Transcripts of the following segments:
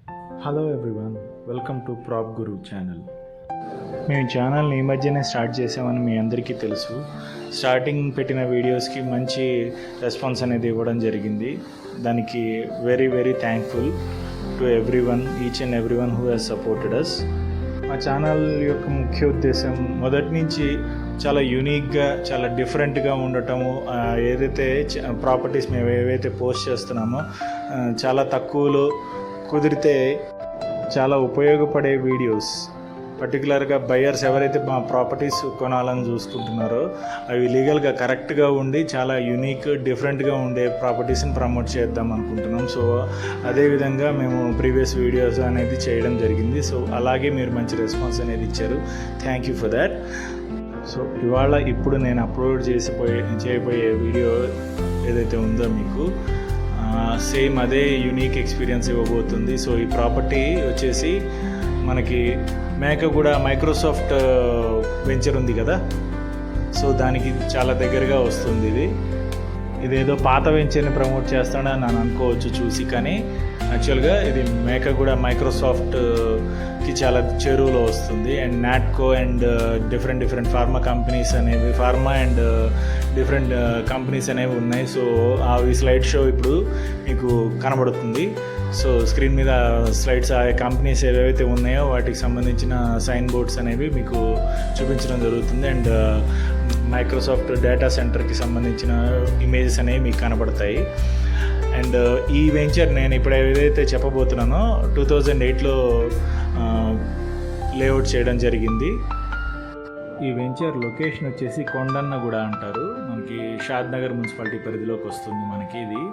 Hello everyone, welcome to prop Guru channel. మేము ఛానల్ని ఈ మధ్యనే స్టార్ట్ చేసామని మీ అందరికీ తెలుసు. స్టార్టింగ్ పెట్టిన వీడియోస్కి మంచి రెస్పాన్స్ అనేది ఇవ్వడం జరిగింది. దానికి very very thankful to everyone, each and everyone who has supported us. మా ఛానల్ యొక్క ముఖ్య ఉద్దేశం మొదటి నుంచి చాలా యూనిక్గా, చాలా డిఫరెంట్గా ఉండటము. ఏదైతే ప్రాపర్టీస్ మేము ఏవైతే పోస్ట్ చేస్తున్నామో చాలా తక్కువలో కుదిరితే చాలా ఉపయోగపడే వీడియోస్, పర్టికులర్గా బయర్స్ ఎవరైతే మా ప్రాపర్టీస్ కొనాలని చూసుకుంటున్నారో అవి లీగల్గా కరెక్ట్గా ఉండి చాలా యూనిక్, డిఫరెంట్గా ఉండే ప్రాపర్టీస్ని ప్రమోట్ చేద్దాం అనుకుంటున్నాం. సో అదేవిధంగా మేము ప్రీవియస్ వీడియోస్ అనేది చేయడం జరిగింది. సో అలాగే మీరు మంచి రెస్పాన్స్ అనేది ఇచ్చారు. Thank you for that. So ఇప్పుడు నేను అప్లోడ్ చేయబోయే వీడియో ఏదైతే ఉందో మీకు సేమ్ అదే యూనిక్ ఎక్స్పీరియన్స్ ఇవ్వబోతుంది. సో ఈ ప్రాపర్టీ వచ్చేసి మనకి మేకగూడ మైక్రోసాఫ్ట్ వెంచర్ ఉంది కదా, సో దానికి చాలా దగ్గరగా వస్తుంది. ఇదేదో పాత వెంచర్ని ప్రమోట్ చేస్తాడని నేను అనుకోవచ్చు చూసి, కానీ యాక్చువల్గా ఇది మేకగూడ మైక్రోసాఫ్ట్కి చాలా చెరువులో వస్తుంది. And Natco and different pharma companies అనేవి, డిఫరెంట్ కంపెనీస్ అనేవి ఉన్నాయి. సో అవి స్లైడ్ షో ఇప్పుడు మీకు కనబడుతుంది. సో స్క్రీన్ మీద స్లైడ్స్ ఆ కంపెనీస్ ఏవైతే ఉన్నాయో వాటికి సంబంధించిన సైన్ బోర్డ్స్ అనేవి మీకు చూపించడం జరుగుతుంది. అండ్ మైక్రోసాఫ్ట్ డేటా సెంటర్కి సంబంధించిన ఇమేజెస్ అనేవి మీకు కనబడతాయి. అండ్ ఈ వెంచర్ నేను ఇప్పుడు ఏదైతే చెప్పబోతున్నానో 2008లో లేఅవుట్ చేయడం జరిగింది. ఈ వెంచర్ లొకేషన్ వచ్చేసి కొండన్నగూడ అంటారు. మనకి షాద్నగర్ మున్సిపాలిటీ పరిధిలోకి వస్తుంది. మనకి ఇది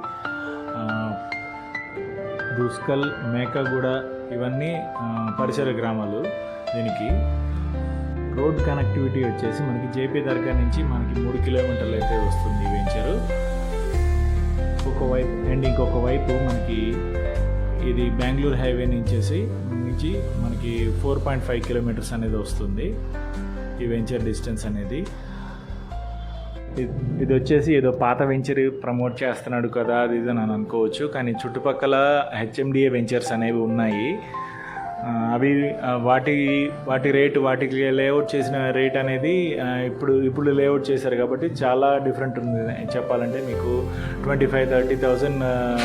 దుస్కల్, మేకగూడ ఇవన్నీ పరిసర గ్రామాలు. దీనికి రోడ్ కనెక్టివిటీ వచ్చేసి మనకి జేపీ దర్గా నుంచి మనకి 3 కిలోమీటర్లు అయితే వస్తుంది ఈ వెంచరు ఒకవైపు. అండ్ ఇంకొక వైపు మనకి ఇది బెంగళూరు హైవే నుంచి మనకి 4.5 కిలోమీటర్స్ అనేది వస్తుంది ఈ వెంచర్ డిస్టెన్స్ అనేది. ఇది వచ్చేసి ఏదో పాత వెంచర్ ప్రమోట్ చేస్తున్నాడు కదా అది ఇది అని అనుకోవచ్చు, కానీ చుట్టుపక్కల హెచ్ఎండిఏ వెంచర్స్ అనేవి ఉన్నాయి. అవి వాటి రేటు, వాటికి లేఅవుట్ చేసిన రేట్ అనేది ఇప్పుడు లేఅవుట్ చేశారు కాబట్టి చాలా డిఫరెంట్ ఉంది. చెప్పాలంటే మీకు 25-30,000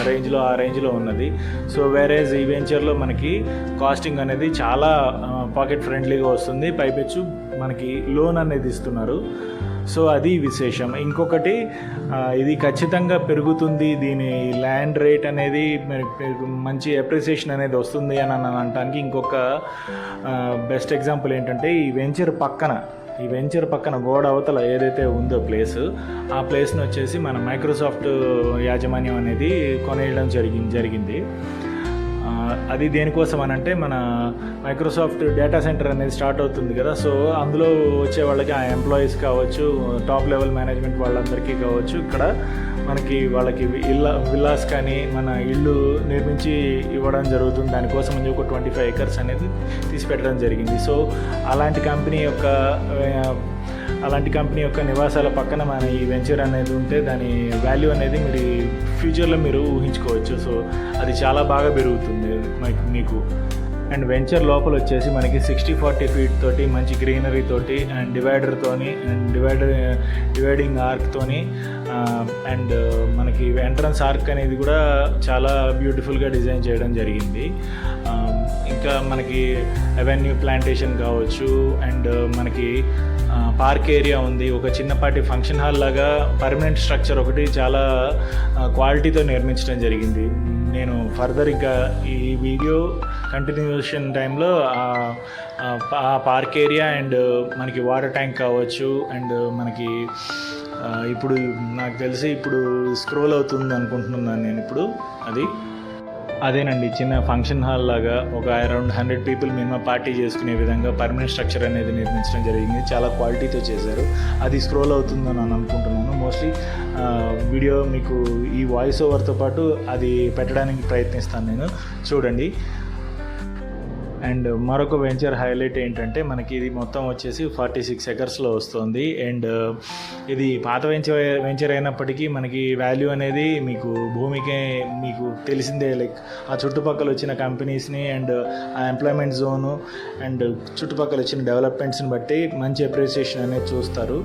రేంజ్లో, ఆ రేంజ్లో ఉన్నది. సో వేరేజ్ ఈ వెంచర్లో మనకి కాస్టింగ్ అనేది చాలా పాకెట్ ఫ్రెండ్లీగా వస్తుంది. పైపెచ్చు మనకి లోన్ అనేది ఇస్తున్నారు. సో అది విశేషం. ఇంకొకటి, ఇది ఖచ్చితంగా పెరుగుతుంది. దీని ల్యాండ్ రేట్ అనేది మంచి అప్రిసియేషన్ అనేది వస్తుంది అని అనడానికి ఇంకొక బెస్ట్ ఎగ్జాంపుల్ ఏంటంటే ఈ వెంచర్ పక్కన గోడ అవతల ఏదైతే ఉందో ఆ ప్లేస్ని వచ్చేసి మన మైక్రోసాఫ్ట్ యాజమాన్యం అనేది కొనేయడం జరిగింది. అది దేనికోసం అని అంటే మన మైక్రోసాఫ్ట్ డేటా సెంటర్ అనేది స్టార్ట్ అవుతుంది కదా, సో అందులో వచ్చే వాళ్ళకి, ఆ ఎంప్లాయీస్ కావచ్చు, టాప్ లెవెల్ మేనేజ్మెంట్ వాళ్ళందరికీ కావచ్చు, ఇక్కడ వాళ్ళకి విల్లాస్ కానీ మన ఇల్లు నిర్మించి ఇవ్వడం జరుగుతుంది. దానికోసం ఒక 25 acres అనేది తీసిపెట్టడం జరిగింది. సో అలాంటి కంపెనీ యొక్క నివాసాల పక్కన మన ఈ వెంచర్ అనేది ఉంటే దాని వాల్యూ అనేది మీరు ఫ్యూచర్లో మీరు ఊహించుకోవచ్చు. సో అది చాలా బాగా పెరుగుతుంది మీకు. అండ్ వెంచర్ లోపల వచ్చేసి మనకి 60-40 feet తోటి మంచి గ్రీనరీ తోటి అండ్ డివైడర్తోని అండ్ డివైడింగ్ ఆర్క్తోని అండ్ మనకి ఎంట్రన్స్ ఆర్క్ అనేది కూడా చాలా బ్యూటిఫుల్గా డిజైన్ చేయడం జరిగింది. ఇంకా మనకి అవెన్యూ ప్లాంటేషన్ కావచ్చు, అండ్ మనకి పార్క్ ఏరియా ఉంది. ఒక చిన్నపాటి ఫంక్షన్ హాల్ లాగా పర్మనెంట్ స్ట్రక్చర్ ఒకటి చాలా క్వాలిటీతో నిర్మించడం జరిగింది. నేను ఫర్దర్ ఇంకా ఈ వీడియో కంటిన్యూషన్ టైంలో ఆ పార్క్ ఏరియా అండ్ మనకి వాటర్ ట్యాంక్ కావచ్చు, అండ్ మనకి ఇప్పుడు నాకు తెలిసి స్క్రోల్ అవుతుంది అనుకుంటున్నాను నేను ఇప్పుడు. అదేనండి, చిన్న ఫంక్షన్ హాల్ లాగా ఒక అరౌండ్ 100 people మినిమం పార్టీ చేసుకునే విధంగా పర్మనెంట్ స్ట్రక్చర్ అనేది నిర్మించడం జరిగింది. చాలా క్వాలిటీతో చేశారు. అది స్క్రోల్ అవుతుందని నేను అనుకుంటున్నాను. మోస్ట్లీ వీడియో మీకు ఈ వాయిస్ ఓవర్తో పాటు అది పెట్టడానికి ప్రయత్నిస్తాను నేను, చూడండి. అండ్ మరొక వెంచర్ హైలైట్ ఏంటంటే మనకి ఇది మొత్తం వచ్చేసి 46 ఎకర్స్లో వస్తుంది. అండ్ ఇది పాత వెంచర్ అయినప్పటికీ మనకి వాల్యూ అనేది మీకు భూమికే మీకు తెలిసిందే. లైక్ ఆ చుట్టుపక్కల వచ్చిన కంపెనీస్ని అండ్ ఆ ఎంప్లాయ్మెంట్ జోను అండ్ చుట్టుపక్కల వచ్చిన డెవలప్మెంట్స్ని బట్టి మంచి అప్రిసియేషన్ అనేది చూస్తారు.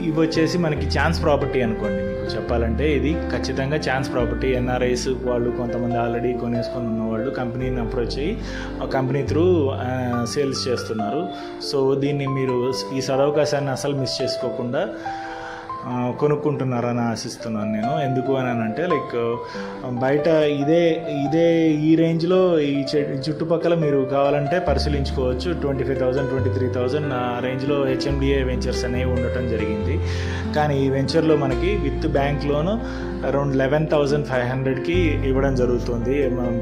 ఇవి వచ్చేసి మనకి ఛాన్స్ ప్రాపర్టీ అనుకోండి. మీకు చెప్పాలంటే ఇది ఖచ్చితంగా ఛాన్స్ ప్రాపర్టీ. ఎన్ఆర్ఐస్ వాళ్ళు కొంతమంది ఆల్రెడీ కొనేసుకొని ఉన్నవాళ్ళు కంపెనీని అప్రోచ్ అయ్యి కంపెనీ త్రూ సేల్స్ చేస్తున్నారు. సో దీన్ని మీరు ఈ సదవకాశాన్ని అసలు మిస్ చేసుకోకుండా కొనుక్కుంటున్నారని ఆశిస్తున్నాను నేను. ఎందుకు అని అంటే లైక్ బయట ఇదే ఈ రేంజ్లో ఈ చుట్టుపక్కల మీరు కావాలంటే పరిశీలించుకోవచ్చు. 25,000 23,000 ఆ రేంజ్లో హెచ్ఎండిఏ వెంచర్స్ అనేవి ఉండటం జరిగింది. కానీ ఈ వెంచర్లో మనకి విత్ బ్యాంక్ లోను అరౌండ్ 11,500కి ఇవ్వడం జరుగుతుంది.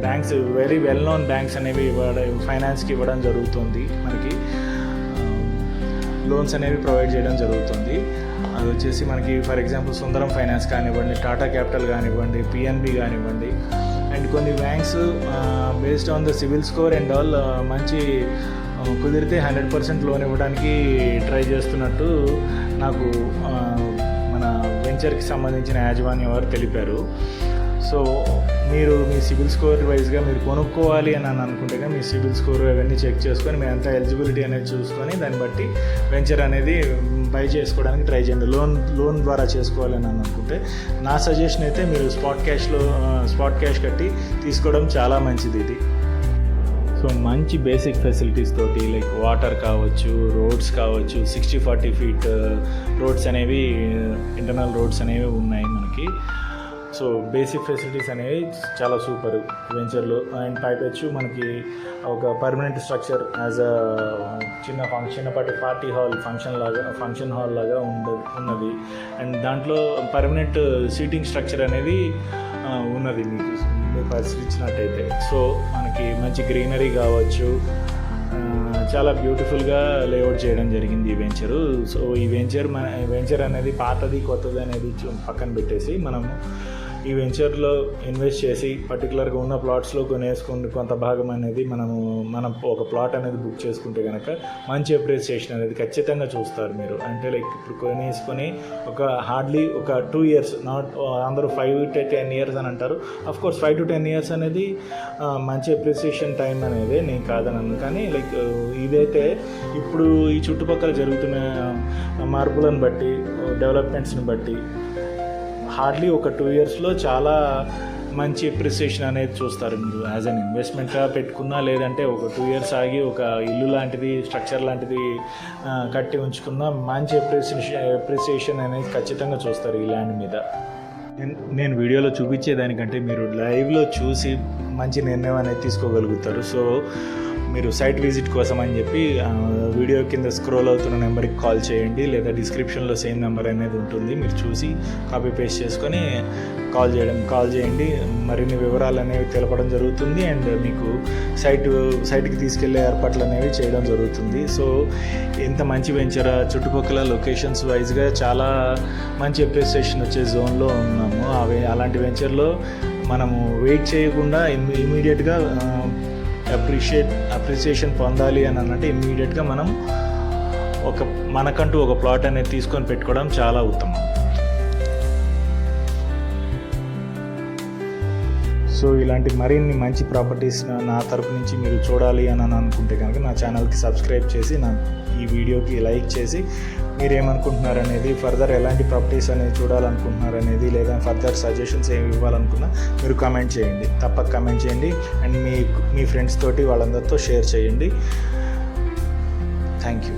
Banks very well known banks అనేవి ఫైనాన్స్కి ఇవ్వడం జరుగుతుంది. మనకి లోన్స్ అనేవి ప్రొవైడ్ చేయడం జరుగుతుంది. అది వచ్చేసి మనకి ఫర్ ఎగ్జాంపుల్ సుందరం ఫైనాన్స్ కానివ్వండి, టాటా క్యాపిటల్ కానివ్వండి, పిఎన్బి కానివ్వండి. అండ్ కొన్ని banks based on the civil score and all మంచి కుదిరితే 100% లోన్ ఇవ్వడానికి ట్రై చేస్తున్నట్టు నాకు మన వెంచర్కి సంబంధించిన యాజమాన్యం వారు తెలిపారు. సో మీరు మీ సిబిల్ స్కోర్ వైజ్గా మీరు కొనుక్కోవాలి అని అనుకుంటే మీ సిబిల్ స్కోర్ అవన్నీ చెక్ చేసుకొని మీ అంతా ఎలిజిబిలిటీ అనేది చూసుకొని దాన్ని బట్టి వెంచర్ అనేది బై చేసుకోవడానికి ట్రై చేయండి. లోన్ ద్వారా చేసుకోవాలి అని అనుకుంటే నా సజెషన్ అయితే మీరు స్పాట్ క్యాష్ కట్టి తీసుకోవడం చాలా మంచిది ఇది. సో మంచి బేసిక్ ఫెసిలిటీస్ తోటి లైక్ వాటర్ కావచ్చు, రోడ్స్ కావచ్చు, 60-40 ఫీట్ రోడ్స్ అనేవి ఇంటర్నల్ రోడ్స్ అనేవి ఉన్నాయి మనకి. సో బేసిక్ ఫెసిలిటీస్ అనేవి చాలా సూపర్ వెంచర్లో. అండ్ పైపెచ్చు మనకి ఒక పర్మనెంట్ స్ట్రక్చర్ యాజ్ అ చిన్నపాటి పార్టీ హాల్ ఫంక్షన్ హాల్ లాగా ఉన్నది. అండ్ దాంట్లో పర్మనెంట్ సీటింగ్ స్ట్రక్చర్ అనేది ఉన్నది మీరు పరిశీలించినట్టయితే. సో మనకి మంచి గ్రీనరీ కావచ్చు, చాలా బ్యూటిఫుల్గా లేఅవుట్ చేయడం జరిగింది ఈ వెంచరు. సో ఈ వెంచర్ అనేది పాతది కొత్తది అనేది పక్కన పెట్టేసి మనము ఈ వెంచర్లో ఇన్వెస్ట్ చేసి పర్టికులర్గా ఉన్న ప్లాట్స్లో కొనేసుకుని కొంత భాగం అనేది మనం ఒక ప్లాట్ అనేది బుక్ చేసుకుంటే కనుక మంచి అప్రిసియేషన్ అనేది ఖచ్చితంగా చూస్తారు మీరు. అంటే లైక్ ఇప్పుడు కొనేసుకొని హార్డ్లీ ఒక 2 years, నాట్ అందరూ 5 to 10 years అని అంటారు. అఫ్కోర్స్ 5 to 10 years అనేది మంచి అప్రిసియేషన్ టైం అనేది నేను కాదనను. కానీ లైక్ ఇదైతే ఇప్పుడు ఈ చుట్టుపక్కల జరుగుతున్న మార్పులను బట్టి డెవలప్మెంట్స్ని బట్టి హార్డ్లీ ఒక 2 yearsలో చాలా మంచి అప్రిసియేషన్ అనేది చూస్తారు మీరు. యాజ్ అన్ ఇన్వెస్ట్మెంట్గా పెట్టుకున్నా లేదంటే ఒక 2 years ఆగి ఒక ఇల్లు లాంటిది స్ట్రక్చర్ లాంటిది కట్టి ఉంచుకున్న మంచి అప్రిసియేషన్ అనేది ఖచ్చితంగా చూస్తారు ఈ ల్యాండ్ మీద. నేను వీడియోలో చూపించేదానికంటే మీరు లైవ్లో చూసి మంచి నిర్ణయం అనేది తీసుకోగలుగుతారు. సో మీరు సైట్ విజిట్ కోసం అని చెప్పి వీడియో కింద స్క్రోల్ అవుతున్న నెంబర్కి కాల్ చేయండి, లేదా డిస్క్రిప్షన్లో సేమ్ నెంబర్ అనేది ఉంటుంది. మీరు చూసి కాపీ పేస్ట్ చేసుకొని కాల్ చేయండి. మరిన్ని వివరాలు అనేవి తెలపడం జరుగుతుంది. అండ్ మీకు సైట్కి తీసుకెళ్లే ఏర్పాట్లు అనేవి చేయడం జరుగుతుంది. సో ఎంత మంచి వెంచర్, చుట్టుపక్కల లొకేషన్స్ వైజ్గా చాలా మంచి అప్రిసియేషన్ వచ్చే జోన్లో ఉన్నాము. అలాంటి వెంచర్లో మనము వెయిట్ చేయకుండా ఇమీడియట్గా అప్రిసియేషన్ పొందాలి అని అన్నట్టు ఇమ్మీడియట్గా మనం మనకంటూ ఒక ప్లాట్ అనేది తీసుకొని పెట్టుకోవడం చాలా ఉత్తమం. సో ఇలాంటి మరిన్ని మంచి ప్రాపర్టీస్ నా తరపు నుంచి మీరు చూడాలి అని అనుకుంటే కనుక నా ఛానల్కి సబ్స్క్రైబ్ చేసి ఈ వీడియోకి లైక్ చేసి మీరేమనుకుంటున్నారనేది, ఫర్దర్ ఎలాంటి ప్రాపర్టీస్ అనేది చూడాలనుకుంటున్నారనేది, లేదా ఫర్దర్ సజెషన్స్ ఏమి ఇవ్వాలనుకున్నా మీరు కామెంట్ చేయండి. తప్పక కామెంట్ చేయండి. అండ్ మీ ఫ్రెండ్స్ తోటి వాళ్ళందరితో షేర్ చేయండి. Thank you.